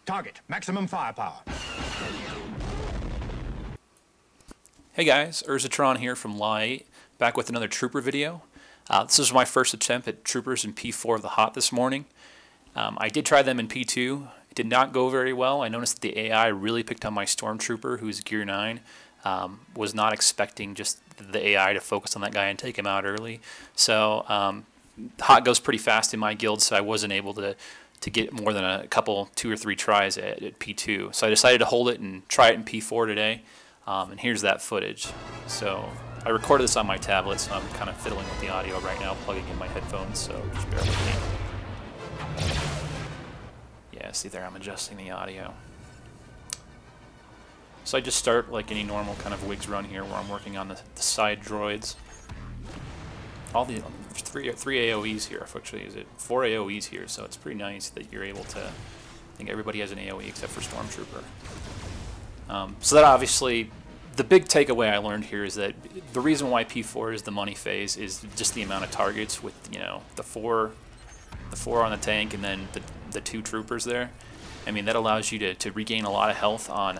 Target, maximum firepower. Hey guys, Urzatron here from Law8, back with another Trooper video. This is my first attempt at Troopers in P4 of the HAAT this morning. I did try them in P2. It did not go very well. I noticed that the AI really picked on my Stormtrooper, who's Gear 9. Was not expecting just the AI to focus on that guy and take him out early. So HAAT goes pretty fast in my guild, so I wasn't able to get more than a couple, 2 or 3 tries at P2. So I decided to hold it and try it in P4 today. And here's that footage. So I recorded this on my tablet, so I'm kind of fiddling with the audio right now, plugging in my headphones, so just bear with me. Yeah, see there, I'm adjusting the audio. So I just start like any normal kind of Wigs run here, where I'm working on the side droids. All the three AOEs here, actually, is it 4 AOEs here? So it's pretty nice that you're able to. I think everybody has an AOE except for Stormtrooper. So that obviously, the big takeaway I learned here is that the reason why P4 is the money phase is just the amount of targets with, you know, the four on the tank and then the 2 troopers there. I mean, that allows you to regain a lot of health on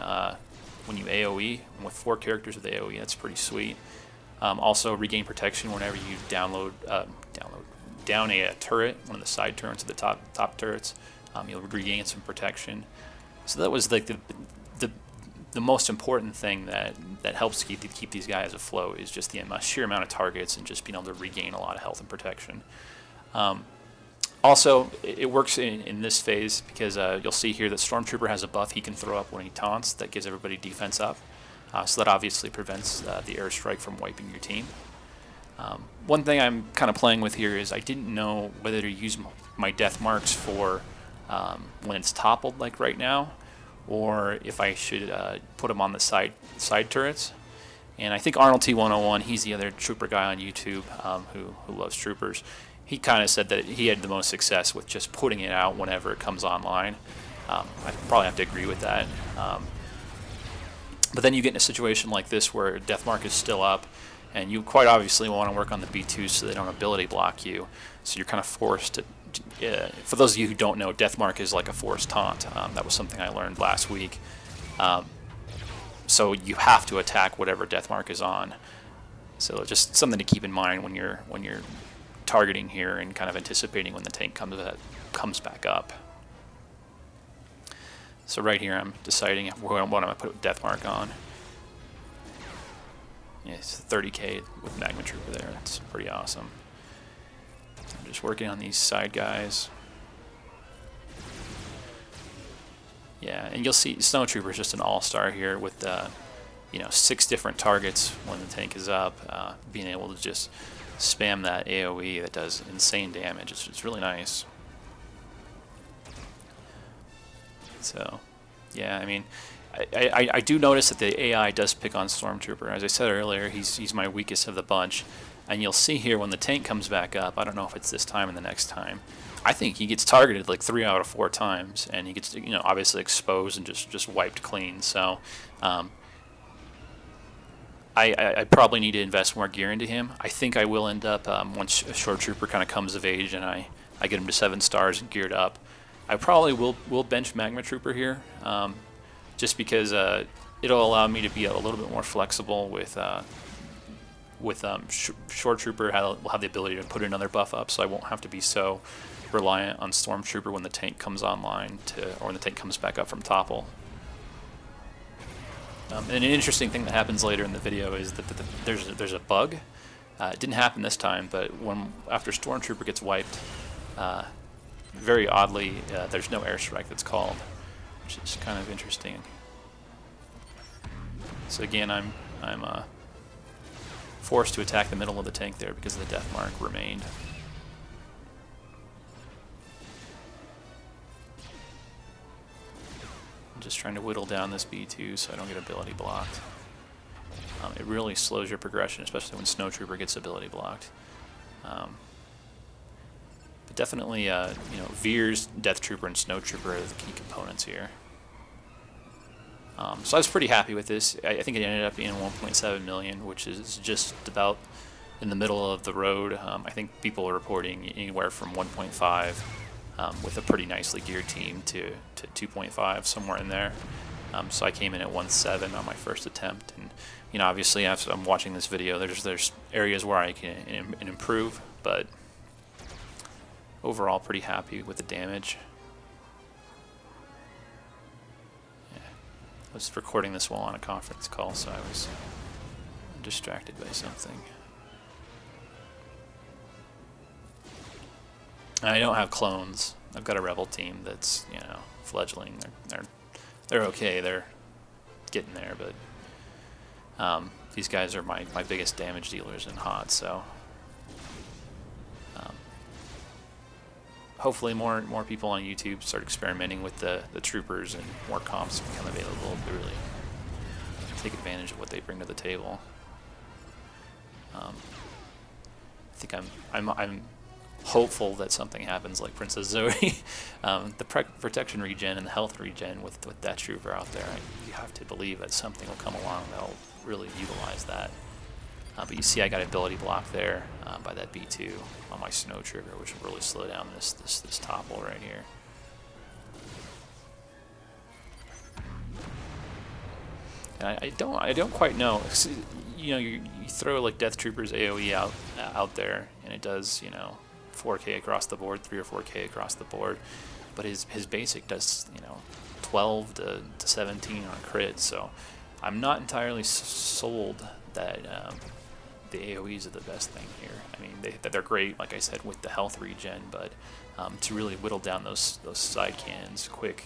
when you AOE, and with 4 characters with AOE, that's pretty sweet. Also regain protection whenever you down a turret, one of the side turrets or the top turrets. You'll regain some protection. So that was like the most important thing that helps keep these guys afloat, is just the sheer amount of targets and just being able to regain a lot of health and protection. Also, it works in this phase because you'll see here that Stormtrooper has a buff he can throw up when he taunts that gives everybody defense up. So that obviously prevents the airstrike from wiping your team. One thing I'm kind of playing with here is I didn't know whether to use my death marks for when it's toppled like right now, or if I should put them on the side turrets. And I think Arnold T101, he's the other Trooper guy on YouTube who loves Troopers. He kind of said that he had the most success with just putting it out whenever it comes online. I probably have to agree with that. But then you get in a situation like this where Deathmark is still up, and you quite obviously want to work on the B2s so they don't ability block you. So you're kind of forced to. For those of you who don't know, Deathmark is like a forced taunt. That was something I learned last week. So you have to attack whatever Deathmark is on. So just something to keep in mind when you're targeting here and kind of anticipating when the tank comes back up. So right here I'm deciding what I'm going to put Deathmark on. Yeah, it's 30k with Magma Trooper there. It's pretty awesome. I'm just working on these side guys. Yeah, and you'll see Snow Trooper is just an all-star here with you know, 6 different targets when the tank is up, being able to just spam that AOE that does insane damage. It's really nice. So, yeah, I mean, I do notice that the AI does pick on Stormtrooper. As I said earlier, he's my weakest of the bunch. And you'll see here when the tank comes back up, I don't know if it's this time or the next time, I think he gets targeted like 3 out of 4 times, and he gets, you know, obviously exposed and just wiped clean. So, I probably need to invest more gear into him. I think I will end up, once a Short Trooper kind of comes of age and I get him to 7 stars and geared up, I probably will bench Magma Trooper here, just because it'll allow me to be a little bit more flexible with Short Trooper. Will have the ability to put another buff up, so I won't have to be so reliant on Stormtrooper when the tank comes online or when the tank comes back up from topple. And an interesting thing that happens later in the video is that there's a bug. It didn't happen this time, but after Stormtrooper gets wiped, very oddly, there's no airstrike that's called, which is kind of interesting. So again, I'm forced to attack the middle of the tank there because the death mark remained. I'm just trying to whittle down this B2 so I don't get ability blocked. It really slows your progression, especially when Snow Trooper gets ability blocked. But definitely, you know, Veer's Death Trooper and Snow Trooper are the key components here. So I was pretty happy with this. I think it ended up being 1.7 million, which is just about in the middle of the road. I think people are reporting anywhere from 1.5 with a pretty nicely geared team to 2.5, somewhere in there. So I came in at 1.7 on my first attempt, and you know, obviously as I'm watching this video, there's areas where I can improve, but overall pretty happy with the damage. Yeah. I was recording this while on a conference call, so I was distracted by something. And I don't have clones. I've got a rebel team that's, you know, fledgling. They're okay. They're getting there, but these guys are my biggest damage dealers in HAAT. So hopefully more people on YouTube start experimenting with the troopers, and more comps become available to really take advantage of what they bring to the table. I think I'm hopeful that something happens like Princess Zoe. The protection regen and the health regen with that trooper out there, you have to believe that something will come along that'll really utilize that. But you see I got ability block there by that B2 on my snow trigger, which will really slow down this topple right here. And I don't quite know. You know, you throw like Death Troopers AOE out there, and it does, you know, 4K across the board, 3 or 4K across the board, but his basic does, you know, 12 to 17 on crit. So I'm not entirely sold that the AOEs are the best thing here. I mean, they're great, like I said, with the health regen, but to really whittle down those side cannons quick,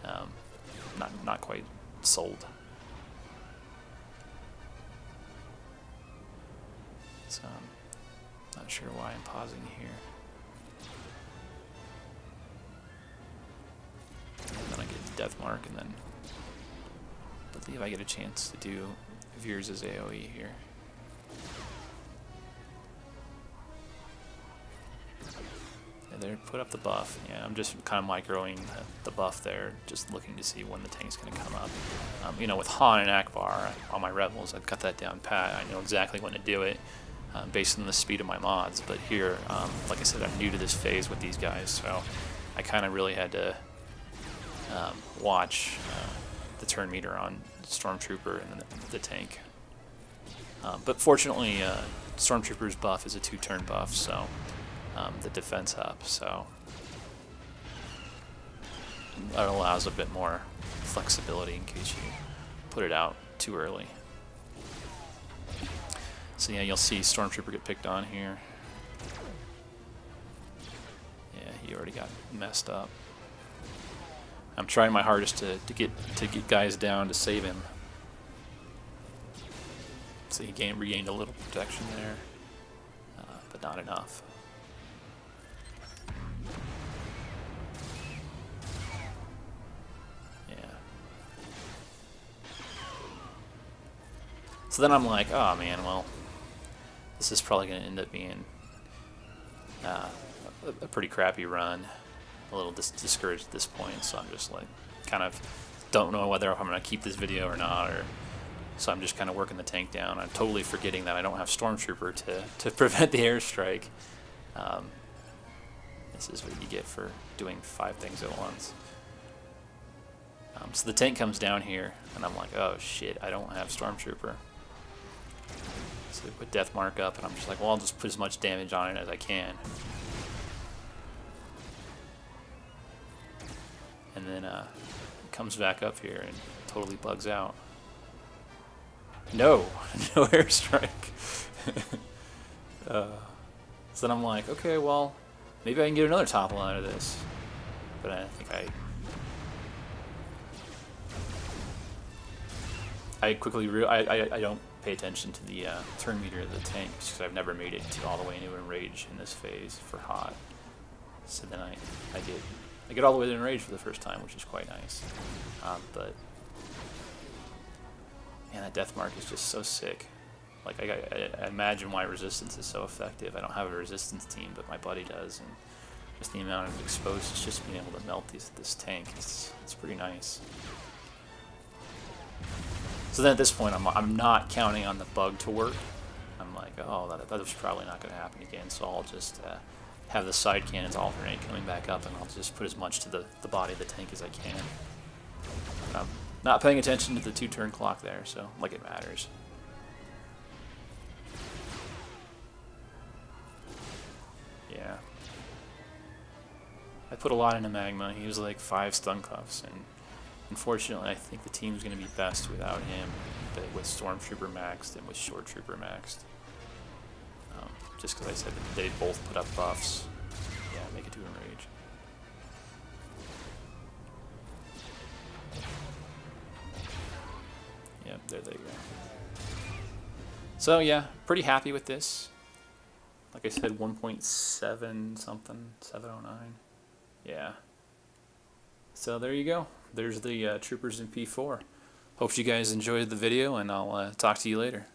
not quite sold. So I'm not sure why I'm pausing here. And then I get Death Mark, and then I believe I get a chance to do Veers' AoE here. Yeah, there, put up the buff. Yeah, I'm just kind of microing the buff there, just looking to see when the tank's going to come up. You know, with Han and Akbar on my Rebels, I've got that down pat. I know exactly when to do it. Based on the speed of my mods, but here, like I said, I'm new to this phase with these guys, so I kind of really had to watch the turn meter on Stormtrooper and the tank. But fortunately, Stormtrooper's buff is a 2-turn buff, so the defense up, so that allows a bit more flexibility in case you put it out too early. So yeah, you'll see Stormtrooper get picked on here. Yeah, he already got messed up. I'm trying my hardest to get guys down to save him. So he regained a little protection there, but not enough. Yeah. So then I'm like, oh man, well, this is probably going to end up being a pretty crappy run. A little discouraged at this point, so I'm just like, kind of don't know whether I'm going to keep this video or not, or so I'm just kind of working the tank down. I'm totally forgetting that I don't have Stormtrooper to prevent the airstrike. This is what you get for doing 5 things at once. So the tank comes down here, and I'm like, oh shit, I don't have Stormtrooper. So we put Death Mark up, and I'm just like, well, I'll just put as much damage on it as I can. And then it comes back up here and totally bugs out. No, no airstrike. So then I'm like, okay, well, maybe I can get another topple out of this. But I think I quickly I don't pay attention to the turn meter of the tank because I've never made it all the way into Enrage in this phase for HAAT. So then I get all the way to Enrage for the first time, which is quite nice. But man, that Death Mark is just so sick. Like I imagine why Resistance is so effective. I don't have a Resistance team, but my buddy does, and just the amount of exposed, it's just being able to melt this tank. It's pretty nice. So then at this point, I'm not counting on the bug to work. I'm like, oh, that was probably not going to happen again, so I'll just have the side cannons alternate coming back up, and I'll just put as much to the body of the tank as I can. Not paying attention to the 2-turn clock there, so like it matters. Yeah. I put a lot into Magma. He was like 5 stun cuffs, and unfortunately I think the team's going to be best without him, with Stormtrooper maxed and with Short Trooper maxed. Just because I said that they both put up buffs. Yeah, make it to Enrage. Yep, there they go. So yeah, pretty happy with this. Like I said, 1.7 something, 709. Yeah. So there you go. There's the troopers in P4. Hope you guys enjoyed the video, and I'll talk to you later.